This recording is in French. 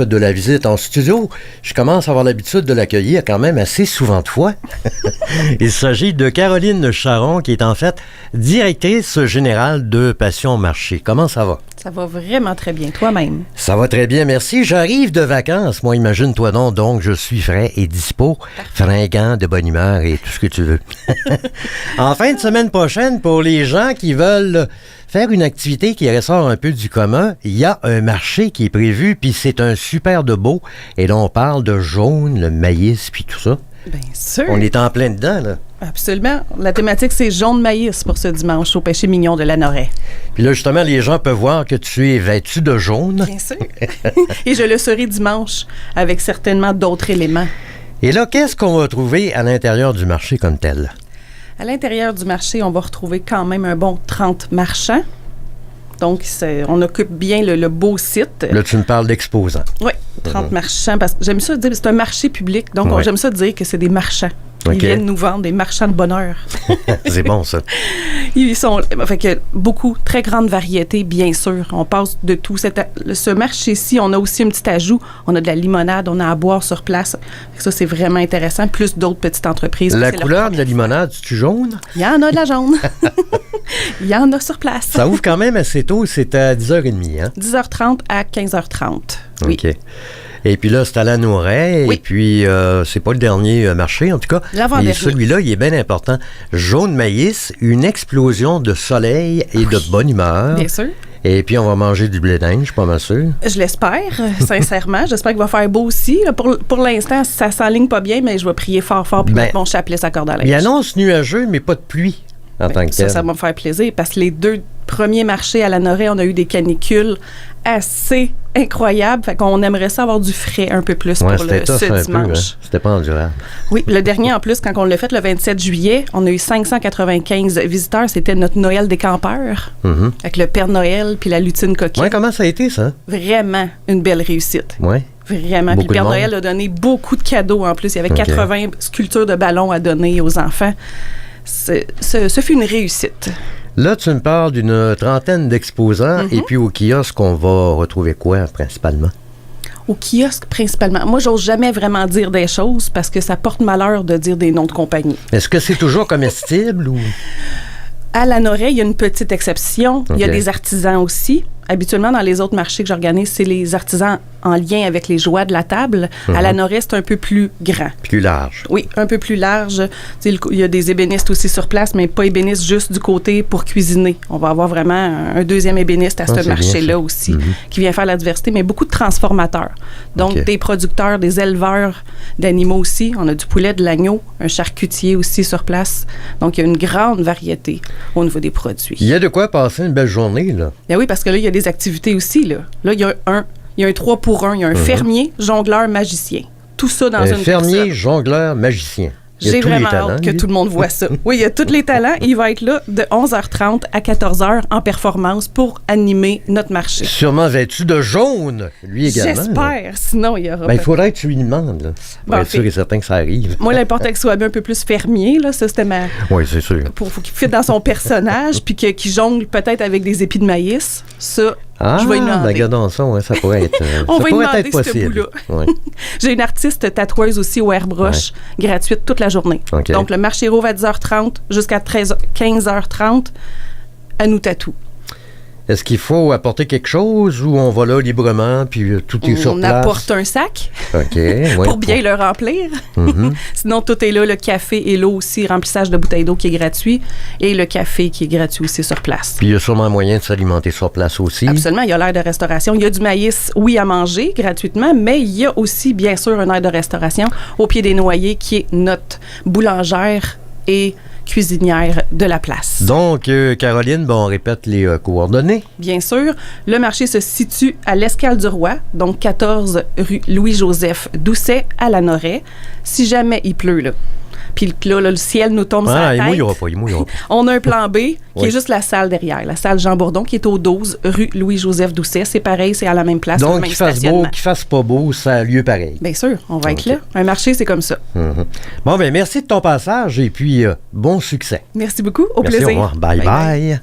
de la visite en studio. Je commence à avoir l'habitude de l'accueillir quand même assez souvent de fois. Il s'agit de Caroline Charron, qui est en fait directrice générale de Passion Marché. Comment ça va? Ça va vraiment très bien, toi-même. Ça va très bien, merci. J'arrive de vacances, moi, imagine-toi donc je suis frais et dispo, fringant, de bonne humeur et tout ce que tu veux. En fin de semaine prochaine, pour les gens qui veulent faire une activité qui ressort un peu du commun, il y a un marché qui est prévu, puis c'est un super de beau, et là, on parle de jaune, le maïs, puis tout ça. Bien sûr. On est en plein dedans, là. Absolument. La thématique, c'est jaune maïs pour ce dimanche au Péché Mignon de Lanoraie. Puis là, justement, les gens peuvent voir que tu es vêtu de jaune. Bien sûr. Et je le serai dimanche avec certainement d'autres éléments. Et là, qu'est-ce qu'on va trouver à l'intérieur du marché comme tel? À l'intérieur du marché, on va retrouver quand même un bon 30 marchands. Donc, on occupe bien le beau site. Là, tu me parles d'exposants. Oui, 30 marchands. Parce que j'aime ça dire, c'est un marché public. Donc, j'aime ça dire que c'est des marchands. Ils viennent nous vendre des marchands de bonheur. C'est bon, ça. Ils sont... Fait que beaucoup, très grande variété, bien sûr. On passe de tout. Ce marché-ci, on a aussi un petit ajout. On a de la limonade, on a à boire sur place. Ça, c'est vraiment intéressant. Plus d'autres petites entreprises. La couleur de la limonade, c'est-tu jaune? Il y en a de la jaune. Il y en a sur place. Ça ouvre quand même assez tôt. C'est à 10h30, hein? 10h30 à 15h30. Oui. OK. Et puis là, c'est à Lanoraie. Oui. Et puis, c'est pas le dernier marché, en tout cas. Mais celui-là, il est bien important. Jaune maïs, une explosion de soleil et de bonne humeur. Bien sûr. Et puis, on va manger du blé d'Inde, je suis pas mal sûr. Je l'espère, sincèrement. J'espère qu'il va faire beau aussi. Pour l'instant, ça s'enligne pas bien, mais je vais prier fort puis mettre mon chapelet sa corde à linge. Il annonce nuageux, mais pas de pluie en tant que tel. Ça va me faire plaisir parce que les 2 premiers marchés à Lanoraie, on a eu des canicules assez incroyables. Fait qu'on aimerait ça avoir du frais un peu plus pour ce dimanche. Peu, hein? C'était pas endurable. Oui, le dernier en plus, quand on l'a fait le 27 juillet, on a eu 595 visiteurs. C'était notre Noël des campeurs avec le Père Noël puis la lutine coquine. Oui, comment ça a été, ça? Vraiment une belle réussite. Oui. Vraiment. Puis le Père Noël a donné beaucoup de cadeaux en plus. Il y avait 80 sculptures de ballons à donner aux enfants. Ce fut une réussite. Là, tu me parles d'une trentaine d'exposants. Et puis au kiosque, on va retrouver quoi principalement? Au kiosque, principalement. Moi, j'ose jamais vraiment dire des choses parce que ça porte malheur de dire des noms de compagnie. Est-ce que c'est toujours comestible ou... À Lanoraie, il y a une petite exception. Il y a des artisans aussi. Habituellement, dans les autres marchés que j'organise, c'est les artisans en lien avec les joies de la table. À Lanoraie, c'est un peu plus grand. Plus large. Oui, un peu plus large. Il y a des ébénistes aussi sur place, mais pas ébénistes juste du côté pour cuisiner. On va avoir vraiment un deuxième ébéniste à ce marché-là aussi, qui vient faire la diversité, mais beaucoup de transformateurs. Donc, des producteurs, des éleveurs d'animaux aussi. On a du poulet, de l'agneau, un charcutier aussi sur place. Donc, il y a une grande variété au niveau des produits. Il y a de quoi passer une belle journée, là. Ben oui, parce que là, il y a des activités aussi, là. Là, il y a un 3 pour 1. Il y a un fermier, jongleur, magicien. Tout ça dans une fermier, personne. jongleur, magicien. J'ai vraiment hâte que tout le monde voit ça. Oui, il y a tous les talents. Il va être là de 11h30 à 14h en performance pour animer notre marché. Sûrement vêtu de jaune, lui également. J'espère. Là. Sinon, il y aura... il faudrait que tu lui demandes, là. Pour être sûr et certain que ça arrive. Moi, l'important qu'il soit un peu plus fermier, là. Ça, c'était ma... Oui, c'est sûr. Faut qu'il fitte dans son personnage puis qu'il jongle peut-être avec des épis de maïs. Ça... je vais lui demander. Regardons ça, ça pourrait être on va lui demander être possible. Ouais. J'ai une artiste tatoueuse aussi au airbrush, gratuite toute la journée. Donc, le marché rouvre à 10h30 jusqu'à 15h30. À nous tatoue. Est-ce qu'il faut apporter quelque chose ou on va là librement puis tout est sur place? On apporte un sac pour bien le remplir. Sinon, tout est là. Le café et l'eau aussi, remplissage de bouteilles d'eau qui est gratuit et le café qui est gratuit aussi sur place. Puis il y a sûrement moyen de s'alimenter sur place aussi. Absolument. Il y a l'aire de restauration. Il y a du maïs, oui, à manger gratuitement, mais il y a aussi, bien sûr, un aire de restauration au Pied des Noyers qui est notre boulangère et cuisinière de la place. Donc, Caroline, on répète les coordonnées. Bien sûr. Le marché se situe à l'Escale-du-Roi, donc 14 rue Louis-Joseph Doucet à Lanoraie. Si jamais il pleut, là. Puis là, le ciel nous tombe sur la tête. Il mouillera pas. On a un plan B qui est juste la salle derrière, la salle Jean Bourdon, qui est au 12 rue Louis-Joseph Doucet. C'est pareil, c'est à la même place. Donc, qu'il fasse beau, qu'il fasse pas beau, ça a lieu pareil. Bien sûr, on va être là. Un marché, c'est comme ça. Bon, merci de ton passage et puis bon succès. Merci beaucoup. Au plaisir. Au revoir. Bye.